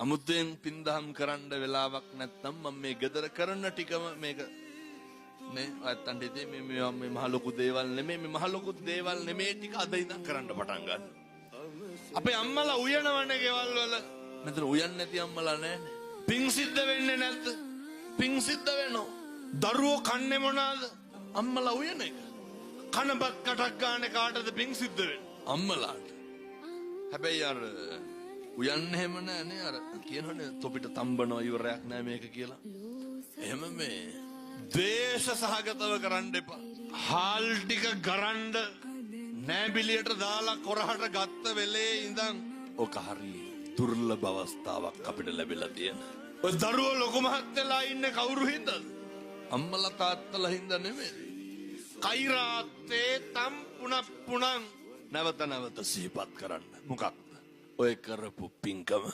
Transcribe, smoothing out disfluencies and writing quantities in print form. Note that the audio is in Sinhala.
අමුතෙන් පින්දහම් කරන්න වෙලාවක් නැත්නම් මම මේ ගෙදර කරන ටිකම මේක නේ අයත්තන්ට ඉතින් මේ මහ ලොකු දේවල් නෙමෙයි මේ මහ ලොකු දේවල් නෙමෙයි ටික අද ඉඳන් කරන්න පටන් ගන්න. අපේ අම්මලා උයනවනේ ගෙවල් වල. මෙතන උයන්නේ නැති අම්මලා නැහැනේ. පිං සිද්ධ වෙන්නේ නැද්ද? පිං සිද්ධ වෙනවා. දරුවෝ කන්නේ මොනවාද? අම්මලා උයන එක. කනබත් කටක් ගන්න කාටද පිං සිද්ධ වෙන්නේ? අම්මලාට. හැබැයි අර උයන්නේ හැම නෑනේ අර කියනවනේ තොපිට තම්බනවා ඉවරයක් නෑ මේක කියලා. එහෙම මේ දේශ සහගතව කරන්න එපා. හාල් ටික ගරන්න නෑබිලියට දාලා කොරහට ගත්ත වෙලේ ඉඳන් ඔක හරි දුර්ලභ අවස්ථාවක් අපිට ලැබිලා තියෙන. ඔය දරුවෝ ලොකු මහත් වෙලා ඉන්නේ කවුරු හින්දාද? අම්මලා තාත්තලා හින්දා නෙමෙයි. කෛරාත්තේ තම් පුනප්පුණං නැවත නැවත සිහිපත් කරන්න. මොකක්ද? ඔය කරපු පින්කම